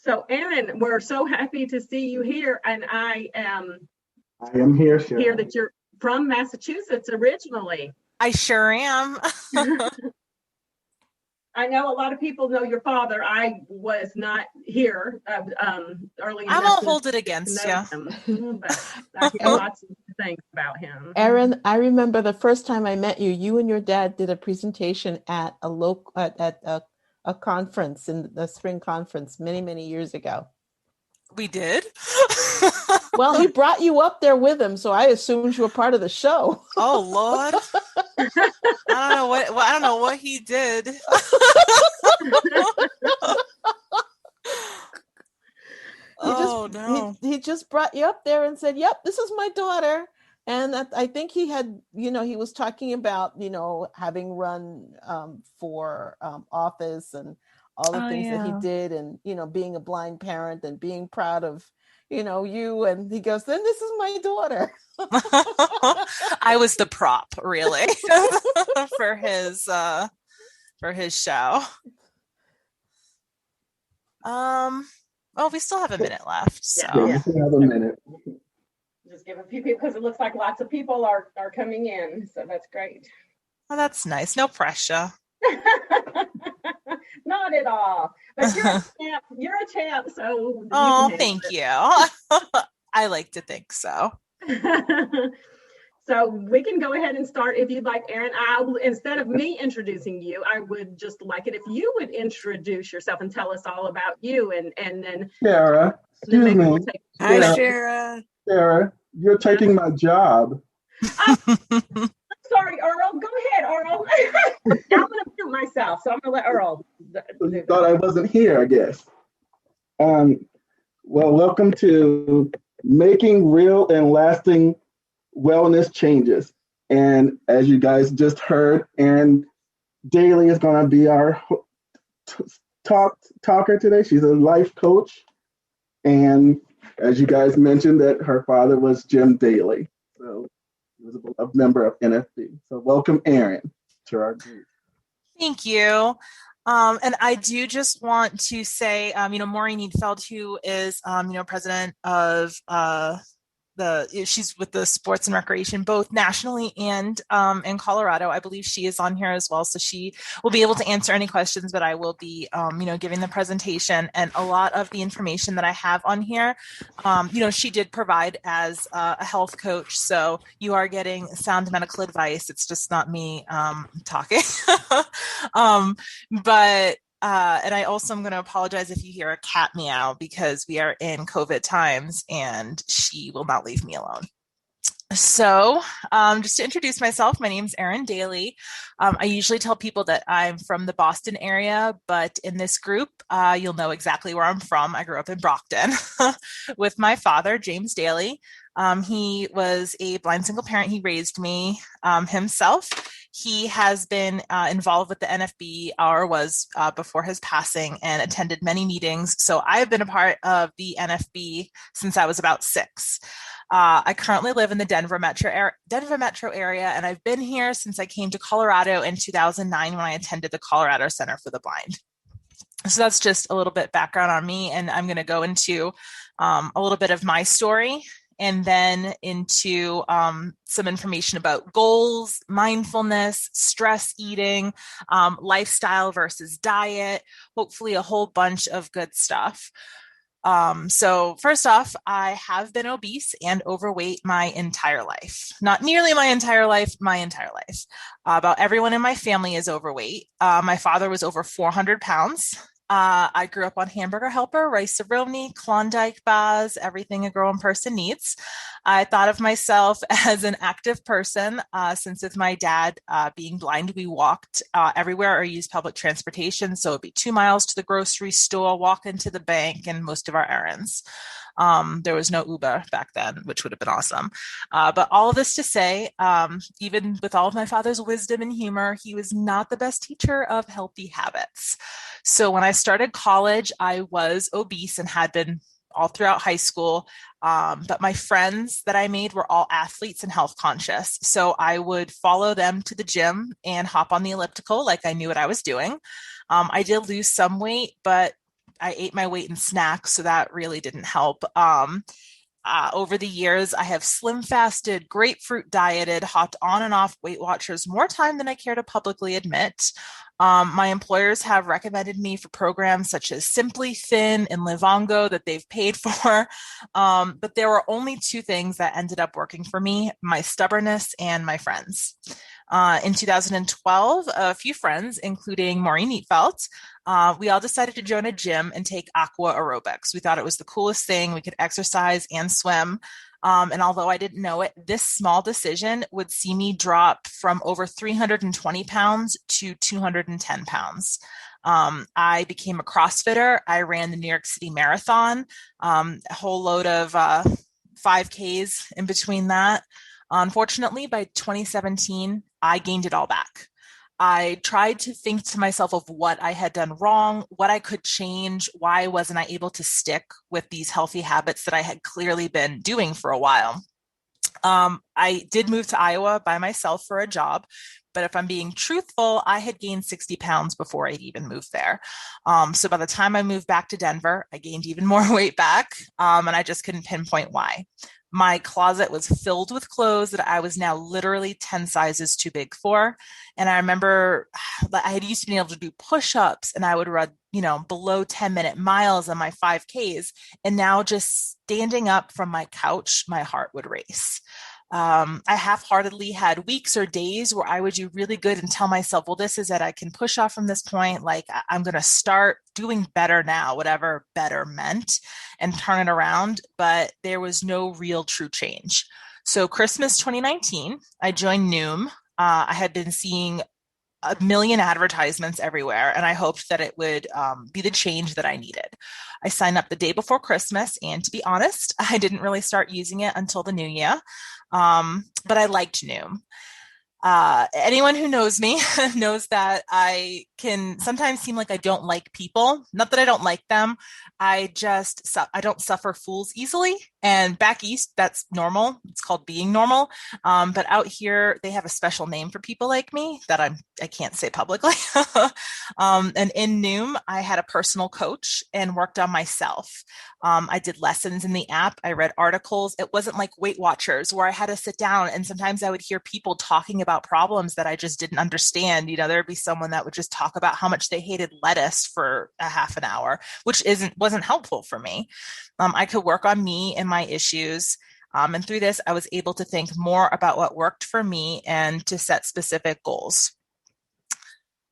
So, Erin, we're so happy to see you here, and I am here, hear Sharon. that you're from Massachusetts originally. I sure am. I know a lot of people know your father. I was not here early I enough won't hold it to against know you. him, but I hear Er- lots of things about him. Erin, I remember the first time I met you, you and your dad did a presentation at a local at a conference in the spring conference many, many years ago. We did? Well, he brought you up there with him, so I assumed you were part of the show. Oh Lord. I don't know what he did. He just brought you up there and said, "Yep, this is my daughter." And I think he had, he was talking about, having run for office and all the things that he did, and being a blind parent and being proud of, you. And he goes, "Then this is my daughter." I was the prop, really, for his show. Well, we still have a minute left. So Yeah, we still have a minute. Just give a few people, because it looks like lots of people are coming in. So that's great. Oh, that's nice. No pressure. Not at all. But you're a champ. You're a champ. So oh, thank you. I like to think so. So we can go ahead and start if you'd like, Erin. Instead of me introducing you, I would just like it if you would introduce yourself and tell us all about you, and then Sarah, excuse me. We'll Hi, Sarah. Sarah, you're taking my job. Sorry, Earl. Go ahead, Earl. I'm going to mute myself, so I'm going to let Earl. So you thought I wasn't here, I guess. Well, welcome to Making Real and Lasting Wellness Changes. And as you guys just heard, Erin Daly is going to be our talker today. She's a life coach. And as you guys mentioned, that her father was Jim Daly. So he was a member of NFB. So welcome, Erin, to our group. Thank you. And I do just want to say, Maureen Needfeld, who is, president of she's with the sports and recreation, both nationally and in Colorado. I believe she is on here as well. So she will be able to answer any questions, but I will be, giving the presentation, and a lot of the information that I have on here, she did provide as a health coach. So you are getting sound medical advice. It's just not me talking. And I also am going to apologize if you hear a cat meow, because we are in COVID times and she will not leave me alone. So just to introduce myself, my name is Erin Daly. I usually tell people that I'm from the Boston area, but in this group, you'll know exactly where I'm from. I grew up in Brockton with my father, James Daly. He was a blind single parent. He raised me himself. He has been involved with the NFB, or was before his passing, and attended many meetings. So I have been a part of the NFB since I was about 6. I currently live in the Denver metro area, and I've been here since I came to Colorado in 2009 when I attended the Colorado Center for the Blind. So that's just a little bit background on me, and I'm going to go into a little bit of my story, and then into some information about goals, mindfulness, stress eating, lifestyle versus diet, hopefully a whole bunch of good stuff. So first off, I have been obese and overweight my entire life. Not nearly my entire life, my entire life. About everyone in my family is overweight. My father was over 400 pounds. I grew up on Hamburger Helper, Rice-A-Roni, Klondike bars, everything a grown person needs. I thought of myself as an active person, since with my dad being blind, we walked everywhere or used public transportation. So it'd be 2 miles to the grocery store, walk into the bank, and most of our errands. There was no Uber back then, which would have been awesome. But all of this to say, even with all of my father's wisdom and humor, he was not the best teacher of healthy habits. So when I started college, I was obese and had been all throughout high school. But my friends that I made were all athletes and health conscious. So I would follow them to the gym and hop on the elliptical like I knew what I was doing. I did lose some weight, but I ate my weight in snacks, so that really didn't help. Over the years, I have slim fasted, grapefruit dieted, hopped on and off Weight Watchers more time than I care to publicly admit. My employers have recommended me for programs such as Simply Thin and Livongo that they've paid for. But there were only two things that ended up working for me: my stubbornness and my friends. In 2012, a few friends, including Maureen Neatfelt, we all decided to join a gym and take aqua aerobics. We thought it was the coolest thing. We could exercise and swim. And although I didn't know it, this small decision would see me drop from over 320 pounds to 210 pounds. I became a CrossFitter. I ran the New York City Marathon, a whole load of 5Ks in between that. Unfortunately, by 2017, I gained it all back. I tried to think to myself of what I had done wrong, what I could change, why wasn't I able to stick with these healthy habits that I had clearly been doing for a while. I did move to Iowa by myself for a job, but if I'm being truthful, I had gained 60 pounds before I'd even moved there. So by the time I moved back to Denver, I gained even more weight back, and I just couldn't pinpoint why. My closet was filled with clothes that I was now literally 10 sizes too big for. And I remember I had used to be able to do push-ups, and I would run, below 10-minute miles on my 5Ks. And now just standing up from my couch, my heart would race. I half-heartedly had weeks or days where I would do really good and tell myself, well, this is it. I can push off from this point. Like, I'm going to start doing better now, whatever better meant, and turn it around. But there was no real true change. So Christmas 2019, I joined Noom. I had been seeing a million advertisements everywhere, and I hoped that it would be the change that I needed. I signed up the day before Christmas, and to be honest, I didn't really start using it until the new year. But I liked Noom. Anyone who knows me knows that I can sometimes seem like I don't like people. Not that I don't like them. I don't suffer fools easily. And back east, that's normal. It's called being normal. But out here, they have a special name for people like me that I can't say publicly. And in Noom, I had a personal coach and worked on myself. I did lessons in the app. I read articles. It wasn't like Weight Watchers where I had to sit down, and sometimes I would hear people talking about problems that I just didn't understand. There'd be someone that would just talk about how much they hated lettuce for a half an hour, which wasn't helpful for me. I could work on me and my issues. And through this, I was able to think more about what worked for me and to set specific goals.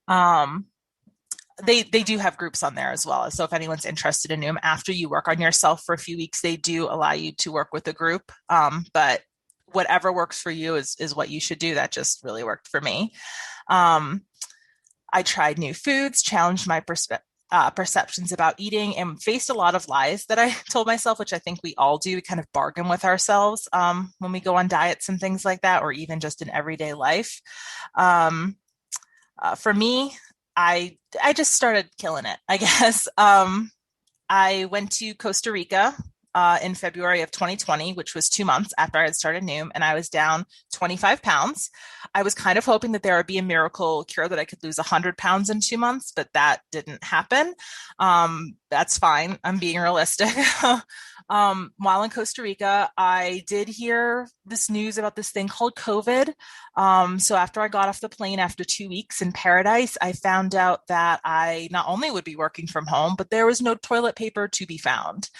They do have groups on there as well. So if anyone's interested in Noom, after you work on yourself for a few weeks, they do allow you to work with a group. But whatever works for you is what you should do. That just really worked for me. I tried new foods, challenged my perceptions about eating, and faced a lot of lies that I told myself, which I think we all do. We kind of bargain with ourselves when we go on diets and things like that, or even just in everyday life. For me, I just started killing it, I guess. I went to Costa Rica in February of 2020, which was 2 months after I had started Noom, and I was down 25 pounds. I was kind of hoping that there would be a miracle cure that I could lose 100 pounds in 2 months, but that didn't happen. That's fine. I'm being realistic. While in Costa Rica, I did hear this news about this thing called COVID. So after I got off the plane after 2 weeks in paradise, I found out that I not only would be working from home, but there was no toilet paper to be found.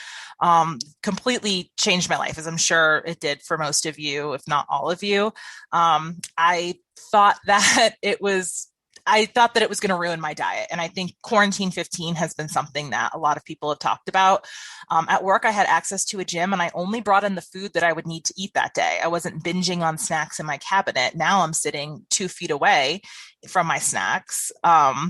Completely changed my life, as I'm sure it did for most of you, if not all of you. I thought that it was going to ruin my diet. And I think quarantine 15 has been something that a lot of people have talked about. At work, I had access to a gym, and I only brought in the food that I would need to eat that day. I wasn't binging on snacks in my cabinet. Now I'm sitting 2 feet away from my snacks. I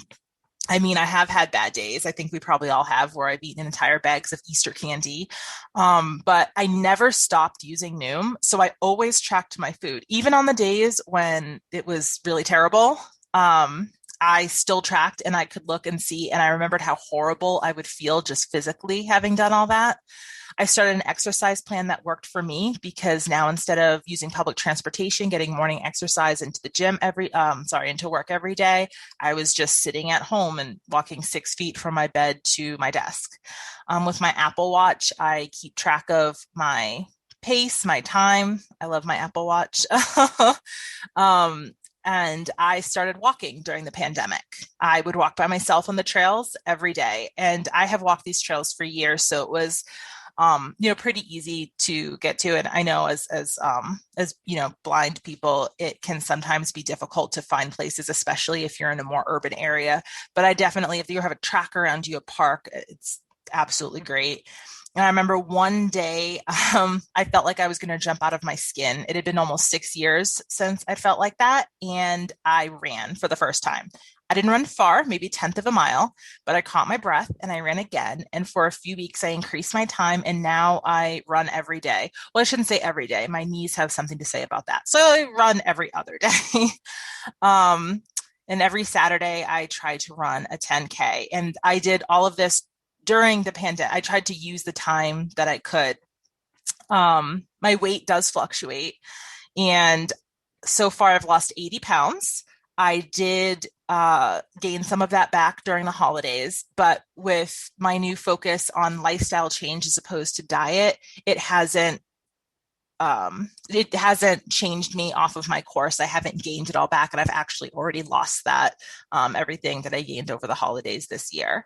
have had bad days. I think we probably all have, where I've eaten entire bags of Easter candy. But I never stopped using Noom. So I always tracked my food, even on the days when it was really terrible. I still tracked, and I could look and see, and I remembered how horrible I would feel just physically having done all that. I started an exercise plan that worked for me because now instead of using public transportation, getting morning exercise into the gym into work every day, I was just sitting at home and walking 6 feet from my bed to my desk. With my Apple Watch, I keep track of my pace, my time. I love my Apple Watch. And I started walking during the pandemic. I would walk by myself on the trails every day. And I have walked these trails for years. So it was, pretty easy to get to. And I know as blind people, it can sometimes be difficult to find places, especially if you're in a more urban area. But I definitely, if you have a track around you, a park, it's absolutely great. And I remember one day, I felt like I was going to jump out of my skin. It had been almost 6 years since I felt like that. And I ran for the first time. I didn't run far, maybe 1/10 of a mile, but I caught my breath and I ran again. And for a few weeks, I increased my time. And now I run every day. Well, I shouldn't say every day. My knees have something to say about that. So I run every other day. And every Saturday, I try to run a 10K. And I did all of this during the pandemic. I tried to use the time that I could. My weight does fluctuate. And so far I've lost 80 pounds. I did gain some of that back during the holidays, but with my new focus on lifestyle change as opposed to diet, it hasn't changed me off of my course. I haven't gained it all back, and I've actually already lost that, everything that I gained over the holidays this year.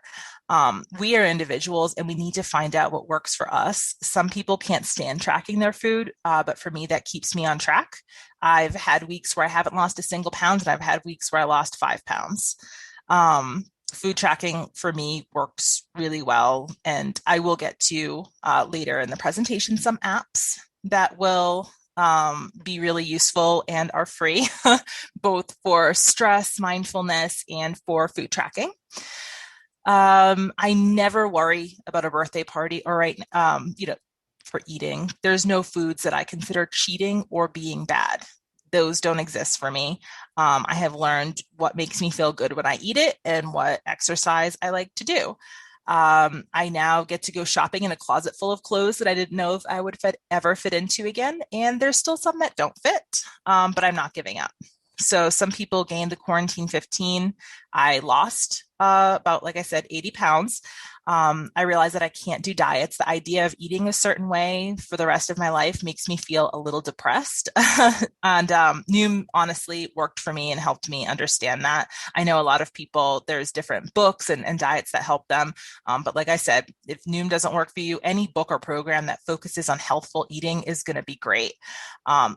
We are individuals and we need to find out what works for us. Some people can't stand tracking their food, but for me, that keeps me on track. I've had weeks where I haven't lost a single pound, and I've had weeks where I lost 5 pounds. Food tracking for me works really well, and I will get to later in the presentation some apps that will be really useful and are free, both for stress, mindfulness, and for food tracking. I never worry about a birthday party or for eating. There's no foods that I consider cheating or being bad. Those don't exist for me. I have learned what makes me feel good when I eat it and what exercise I like to do. I now get to go shopping in a closet full of clothes that I didn't know if I would ever fit into again. And there's still some that don't fit, but I'm not giving up. So some people gained the quarantine 15. I lost about, like I said, 80 pounds. I realized that I can't do diets. The idea of eating a certain way for the rest of my life makes me feel a little depressed. And Noom honestly worked for me and helped me understand that. I know a lot of people, there's different books and diets that help them. But like I said, if Noom doesn't work for you, any book or program that focuses on healthful eating is going to be great.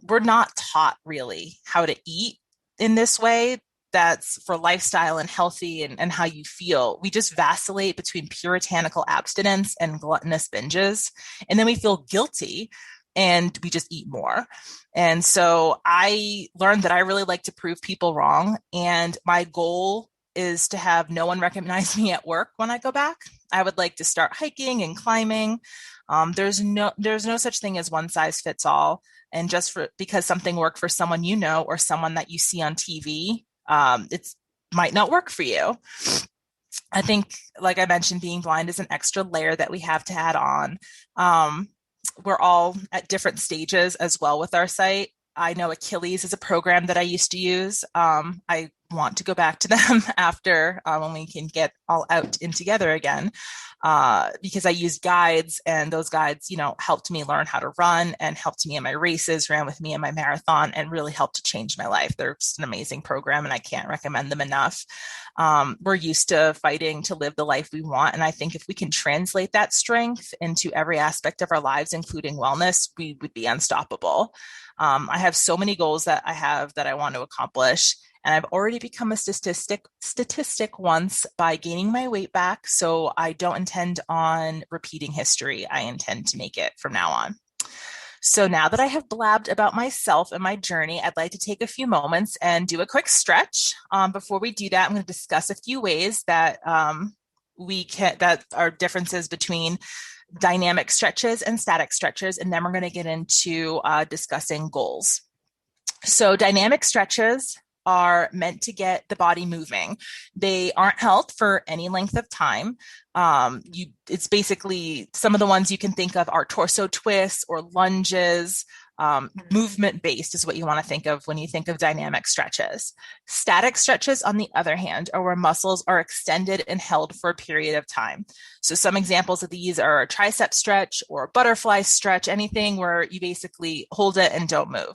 We're not taught really how to eat in this way that's for lifestyle and healthy and how you feel. We just vacillate between puritanical abstinence and gluttonous binges. And then we feel guilty and we just eat more. And so I learned that I really like to prove people wrong. And my goal is to have no one recognize me at work when I go back. I would like to start hiking and climbing. There's no such thing as one size fits all. And just because something worked for someone you know or someone that you see on TV, it might not work for you. I think, like I mentioned, being blind is an extra layer that we have to add on. We're all at different stages as well with our sight. I know Achilles is a program that I used to use. I want to go back to them after when we can get all out and together again, because I used guides, and those guides, helped me learn how to run and helped me in my races, ran with me in my marathon, and really helped to change my life. They're just an amazing program, and I can't recommend them enough. We're used to fighting to live the life we want, and I think if we can translate that strength into every aspect of our lives, including wellness, we would be unstoppable. I have so many goals that I want to accomplish. And I've already become a statistic once by gaining my weight back. So I don't intend on repeating history. I intend to make it from now on. So now that I have blabbed about myself and my journey, I'd like to take a few moments and do a quick stretch. Before we do that, I'm going to discuss a few ways that that are differences between dynamic stretches and static stretches. And then we're going to get into discussing goals. So dynamic stretches are meant to get the body moving. They aren't held for any length of time. It's basically some of the ones you can think of are torso twists or lunges. Movement based is what you want to think of when you think of dynamic stretches. Static stretches, on the other hand, are where muscles are extended and held for a period of time. So some examples of these are a tricep stretch or a butterfly stretch, anything where you basically hold it and don't move.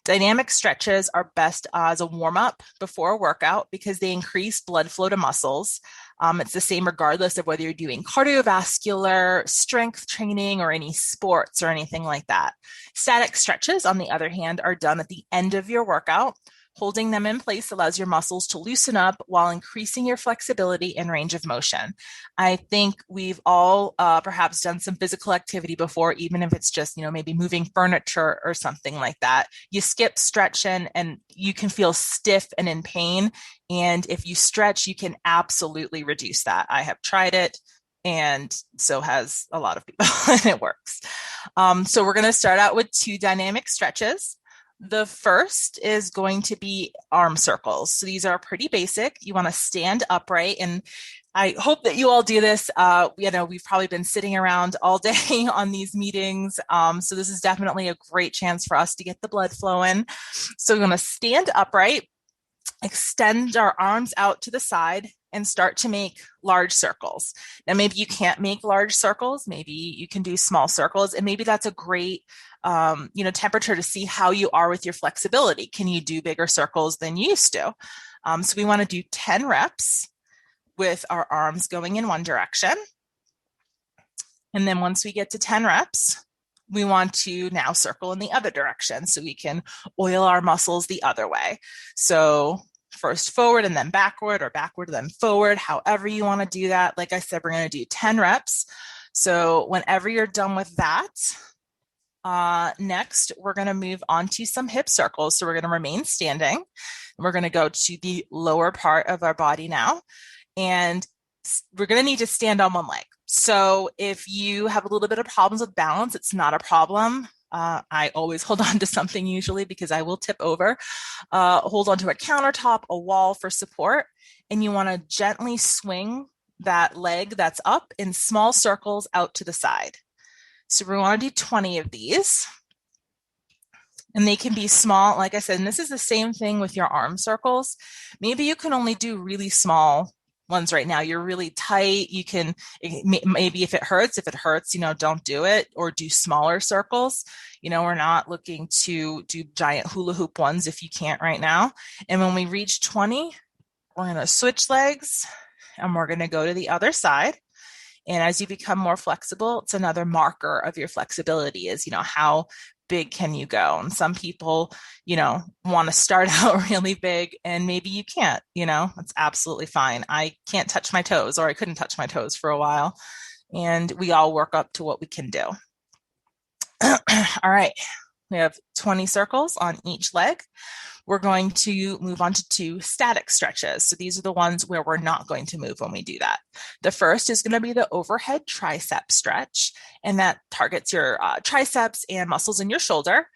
Dynamic stretches are best as a warm-up before a workout because they increase blood flow to muscles. It's the same regardless of whether you're doing cardiovascular, strength training, or any sports or anything like that. Static stretches, on the other hand, are done at the end of your workout. Holding them in place allows your muscles to loosen up while increasing your flexibility and range of motion. I think we've all perhaps done some physical activity before, even if it's just, maybe moving furniture or something like that. You skip stretching and you can feel stiff and in pain. And if you stretch, you can absolutely reduce that. I have tried it, and so has a lot of people, and it works. So we're going to start out with 2 dynamic stretches. The first is going to be arm circles. So these are pretty basic. You want to stand upright, and I hope that you all do this. We've probably been sitting around all day on these meetings. So this is definitely a great chance for us to get the blood flowing. So we want to stand upright, extend our arms out to the side, and start to make large circles. Now, maybe you can't make large circles. Maybe you can do small circles, and maybe that's a great temperature to see how you are with your flexibility. Can you do bigger circles than you used to? So we want to do 10 reps with our arms going in one direction. And then once we get to 10 reps, we want to now circle in the other direction so we can oil our muscles the other way. So first forward and then backward, or backward and then forward, however you want to do that. Like I said, we're going to do 10 reps. So whenever you're done with that, next, we're going to move on to some hip circles. So we're going to remain standing. We're going to go to the lower part of our body now, and we're going to need to stand on one leg. So if you have a little bit of problems with balance, it's not a problem. I always hold on to something usually because I will tip over. Hold on to a countertop, a wall for support, and you want to gently swing that leg that's up in small circles out to the side. So we want to do 20 of these, and they can be small, like I said, and this is the same thing with your arm circles. Maybe you can only do really small ones right now. You're really tight. You can, maybe if it hurts, don't do it, or do smaller circles. We're not looking to do giant hula hoop ones if you can't right now. And when we reach 20, we're going to switch legs and we're going to go to the other side. And as you become more flexible, it's another marker of your flexibility is, how big can you go? And some people, want to start out really big, and maybe you can't, it's absolutely fine. I can't touch my toes, or I couldn't touch my toes for a while. And we all work up to what we can do. All right. We have 20 circles on each leg. We're going to move on to 2 static stretches. So these are the ones where we're not going to move when we do that. The first is going to be the overhead tricep stretch, and that targets your triceps and muscles in your shoulder.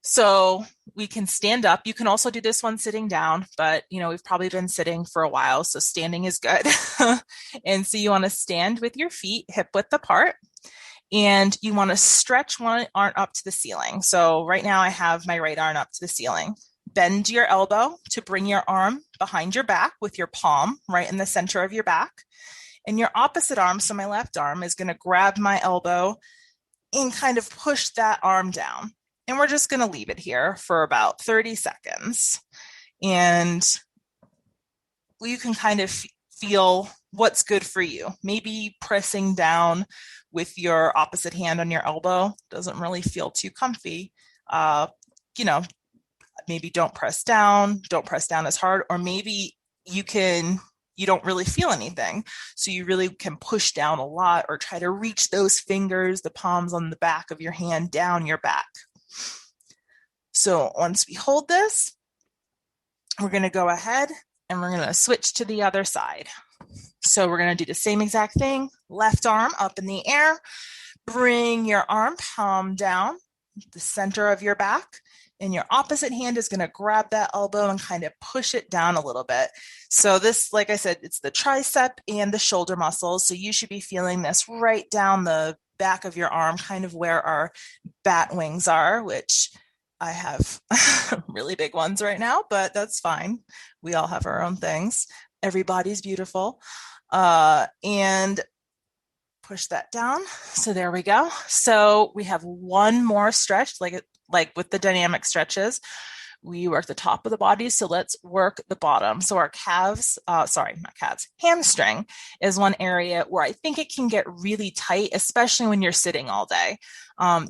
So we can stand up. You can also do this one sitting down, but we've probably been sitting for a while, so standing is good. And so you want to stand with your feet hip width apart, and you want to stretch one arm up to the ceiling. So right now I have my right arm up to the ceiling. Bend your elbow to bring your arm behind your back with your palm right in the center of your back. And your opposite arm, so my left arm, is going to grab my elbow and kind of push that arm down. And we're just going to leave it here for about 30 seconds. And you can kind of feel what's good for you. Maybe pressing down with your opposite hand on your elbow doesn't really feel too comfy. Maybe don't press down as hard, or maybe you don't really feel anything. So you really can push down a lot, or try to reach those fingers, the palms on the back of your hand down your back. So once we hold this, we're going to go ahead and we're going to switch to the other side. So we're going to do the same exact thing. Left arm up in the air. Bring your arm palm down the center of your back. and your opposite hand is going to grab that elbow and kind of push it down a little bit. So this, like I said, it's the tricep and the shoulder muscles. So you should be feeling this right down the back of your arm, kind of where our bat wings are, which I have really big ones right now, but that's fine. We all have our own things. Everybody's beautiful. And push that down. So there we go. So we have one more stretch, like with the dynamic stretches. We work the top of the body. So let's work the bottom. So our hamstring is one area where I think it can get really tight, especially when you're sitting all day.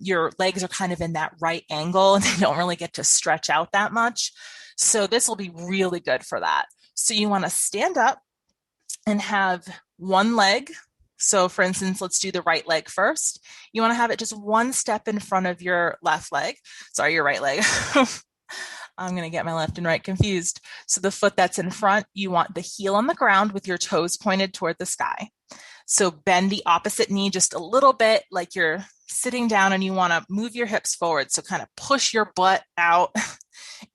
Your legs are kind of in that right angle and they don't really get to stretch out that much. So this will be really good for that. So you want to stand up and have one leg. So for instance, let's do the right leg first. You want to have it just one step in front of your left leg. Sorry, your right leg. I'm going to get my left and right confused. So the foot that's in front, you want the heel on the ground with your toes pointed toward the sky. So bend the opposite knee just a little bit, like you're sitting down, and you want to move your hips forward. So kind of push your butt out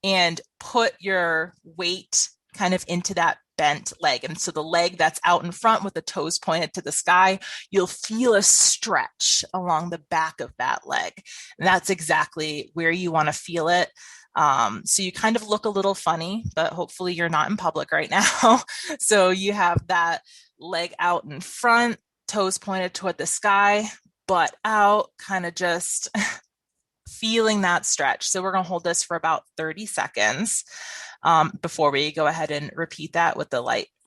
and put your weight kind of into that bent leg. And so the leg that's out in front with the toes pointed to the sky, you'll feel a stretch along the back of that leg. And that's exactly where you want to feel it. So you kind of look a little funny, but hopefully you're not in public right now. So you have that leg out in front, toes pointed toward the sky, butt out, kind of just feeling that stretch. So we're going to hold this for about 30 seconds before we go ahead and repeat that with the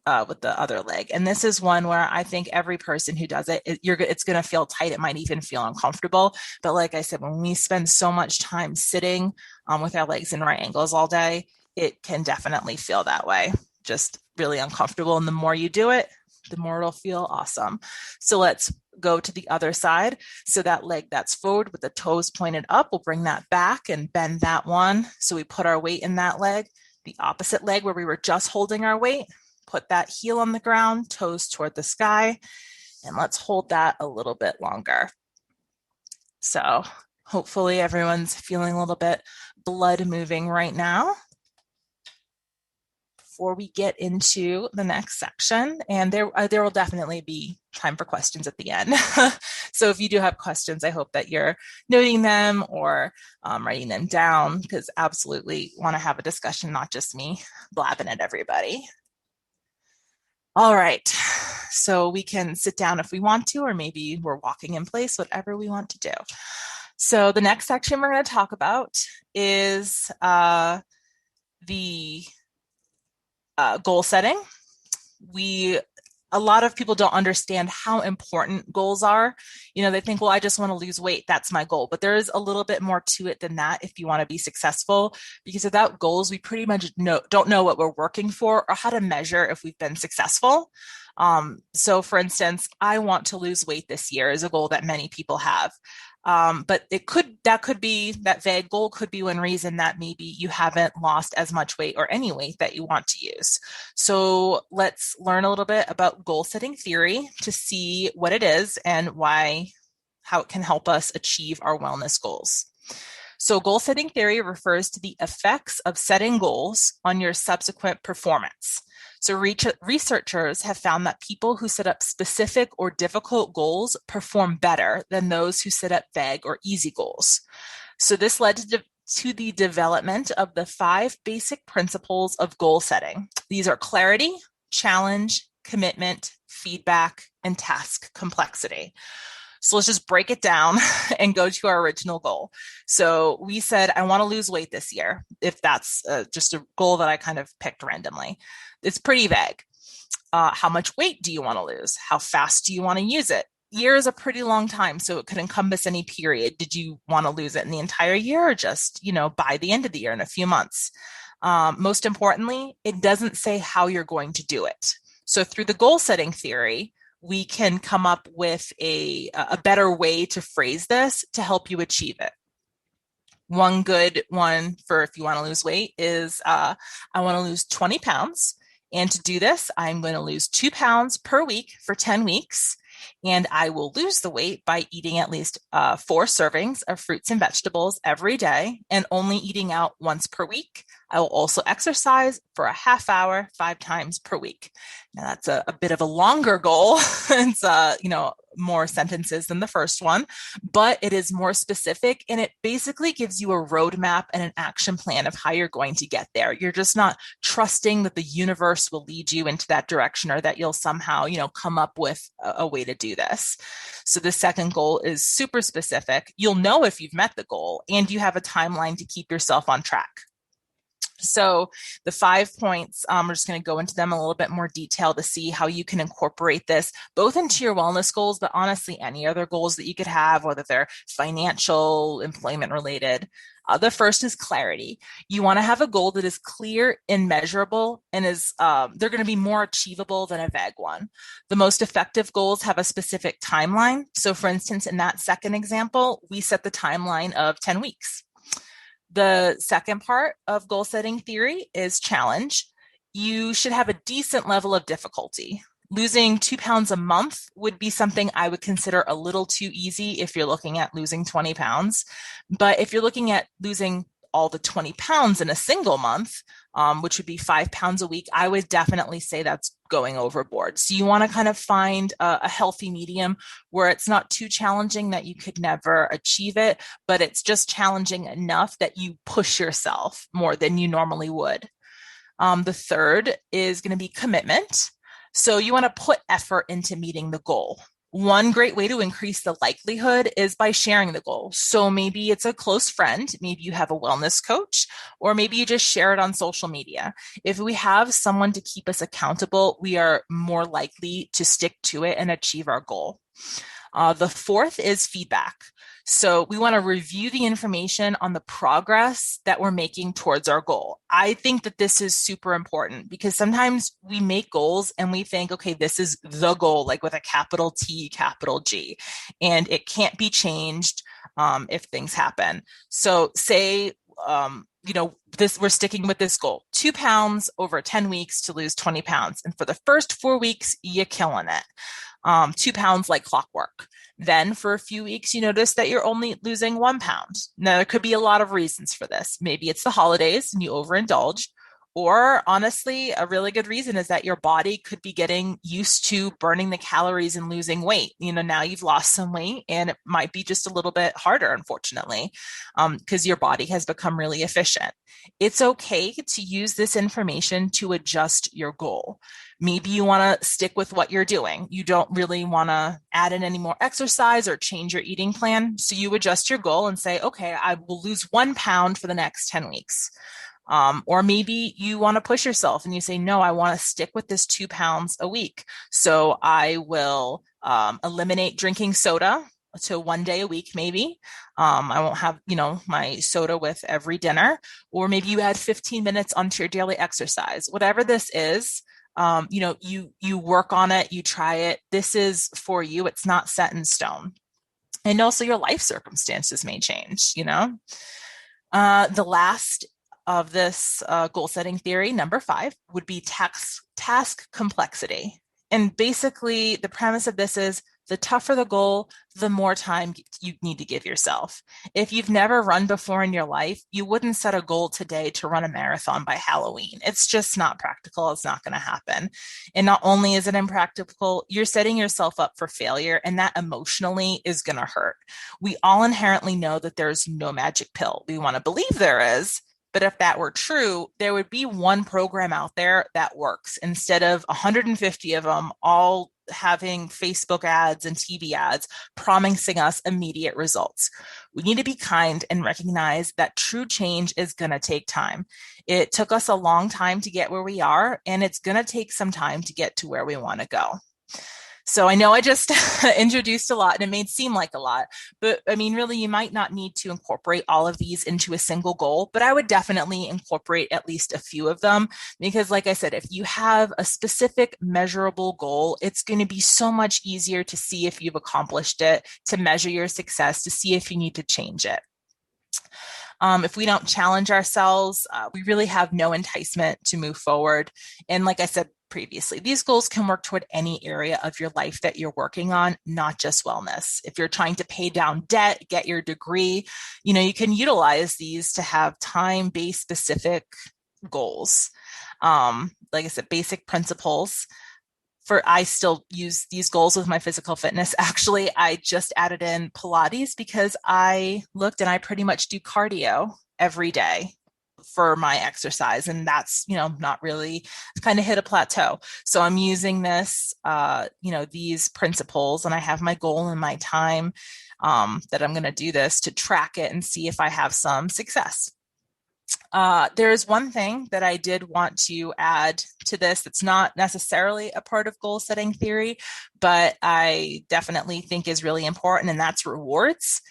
other leg. And this is one where I think every person who does it, it's going to feel tight. It might even feel uncomfortable. But like I said, when we spend so much time sitting with our legs in right angles all day, it can definitely feel that way, just really uncomfortable. And the more you do it, the more it'll feel awesome. So let's go to the other side. So that leg that's forward with the toes pointed up, we'll bring that back and bend that one. So we put our weight in that leg. The opposite leg where we were just holding our weight, put that heel on the ground, toes toward the sky, and let's hold that a little bit longer. So hopefully everyone's feeling a little bit blood moving right now. Before we get into the next section, and there will definitely be time for questions at the end. So if you do have questions, I hope that you're noting them or writing them down, because absolutely want to have a discussion, not just me blabbing at everybody. All right, so we can sit down if we want to, or maybe we're walking in place, whatever we want to do. So the next section we're going to talk about is the goal setting. A lot of people don't understand how important goals are. They think, well, I just want to lose weight. That's my goal. But there is a little bit more to it than that if you want to be successful, because without goals, we pretty much don't know what we're working for or how to measure if we've been successful. So for instance, I want to lose weight this year is a goal that many people have. But that vague goal could be one reason that maybe you haven't lost as much weight or any weight that you want to use. So let's learn a little bit about goal setting theory to see what it is and how it can help us achieve our wellness goals. So goal setting theory refers to the effects of setting goals on your subsequent performance. So researchers have found that people who set up specific or difficult goals perform better than those who set up vague or easy goals. So this led to the development of the 5 basic principles of goal setting. These are clarity, challenge, commitment, feedback, and task complexity. So let's just break it down and go to our original goal. So we said, I want to lose weight this year, if that's just a goal that I kind of picked randomly. It's pretty vague. How much weight do you want to lose? How fast do you want to use it? Year is a pretty long time, so it could encompass any period. Did you want to lose it in the entire year, or just, by the end of the year in a few months? Most importantly, it doesn't say how you're going to do it. So through the goal setting theory, we can come up with a better way to phrase this to help you achieve it. One good one for if you want to lose weight is, I want to lose 20 pounds. And to do this, I'm going to lose 2 pounds per week for 10 weeks. And I will lose the weight by eating at least 4 servings of fruits and vegetables every day and only eating out once per week. I will also exercise for a half hour 5 times per week. Now that's a bit of a longer goal. It's more sentences than the first one, but it is more specific, and it basically gives you a roadmap and an action plan of how you're going to get there. You're just not trusting that the universe will lead you into that direction, or that you'll somehow, come up with a way to do this. So the second goal is super specific. You'll know if you've met the goal, and you have a timeline to keep yourself on track. So the 5 points, we're just going to go into them a little bit more detail to see how you can incorporate this both into your wellness goals, but honestly, any other goals that you could have, whether they're financial, employment related. The first is clarity. You want to have a goal that is clear and measurable, and they're going to be more achievable than a vague one. The most effective goals have a specific timeline. So for instance, in that second example, we set the timeline of 10 weeks. The second part of goal setting theory is challenge. You should have a decent level of difficulty. Losing 2 pounds a month would be something I would consider a little too easy if you're looking at losing 20 pounds. But if you're looking at losing all the 20 pounds in a single month, which would be 5 pounds a week, I would definitely say that's going overboard. So you want to kind of find a healthy medium where it's not too challenging that you could never achieve it, but it's just challenging enough that you push yourself more than you normally would. The third is going to be commitment. So you want to put effort into meeting the goal. One great way to increase the likelihood is by sharing the goal. So maybe it's a close friend, maybe you have a wellness coach, or maybe you just share it on social media. If we have someone to keep us accountable, we are more likely to stick to it and achieve our goal. The fourth is feedback. So we want to review the information on the progress that we're making towards our goal. I think that this is super important because sometimes we make goals and we think, okay, this is the goal, like with a capital T, capital G, and it can't be changed if things happen. So say, we're sticking with this goal, 2 pounds over 10 weeks to lose 20 pounds. And for the first 4 weeks, you're killing it. 2 pounds like clockwork. Then for a few weeks, you notice that you're only losing 1 pound. Now, there could be a lot of reasons for this. Maybe it's the holidays and you overindulge. Or honestly, a really good reason is that your body could be getting used to burning the calories and losing weight. Now you've lost some weight and it might be just a little bit harder, unfortunately, because your body has become really efficient. It's okay to use this information to adjust your goal. Maybe you want to stick with what you're doing. You don't really want to add in any more exercise or change your eating plan. So you adjust your goal and say, okay, I will lose 1 pound for the next 10 weeks. Or maybe you want to push yourself and you say, no, I want to stick with this 2 pounds a week. So I will eliminate drinking soda to 1 day a week, maybe. I won't have, my soda with every dinner. Or maybe you add 15 minutes onto your daily exercise. Whatever this is, you work on it, you try it. This is for you. It's not set in stone. And also your life circumstances may change, The last of this goal setting theory, number 5, would be task complexity. And basically the premise of this is the tougher the goal, the more time you need to give yourself. If you've never run before in your life, you wouldn't set a goal today to run a marathon by Halloween. It's just not practical. It's not going to happen. And not only is it impractical, you're setting yourself up for failure, and that emotionally is going to hurt. We all inherently know that there's no magic pill. We want to believe there is. But if that were true, there would be one program out there that works instead of 150 of them all having Facebook ads and TV ads promising us immediate results. We need to be kind and recognize that true change is going to take time. It took us a long time to get where we are, and it's going to take some time to get to where we want to go. So I know I just introduced a lot and it may seem like a lot, but really you might not need to incorporate all of these into a single goal, but I would definitely incorporate at least a few of them because like I said, if you have a specific measurable goal, it's going to be so much easier to see if you've accomplished it, to measure your success, to see if you need to change it. If we don't challenge ourselves, we really have no enticement to move forward. And like I said, previously. These goals can work toward any area of your life that you're working on, not just wellness. If you're trying to pay down debt, get your degree, you can utilize these to have time-based specific goals. Like I said, basic principles. I still use these goals with my physical fitness. Actually, I just added in Pilates because I looked and I pretty much do cardio every day for my exercise. And that's, not really kind of hit a plateau. So I'm using this, these principles, and I have my goal and my time that I'm going to do this to track it and see if I have some success. There's one thing that I did want to add to this that's not necessarily a part of goal setting theory, but I definitely think is really important, and that's rewards.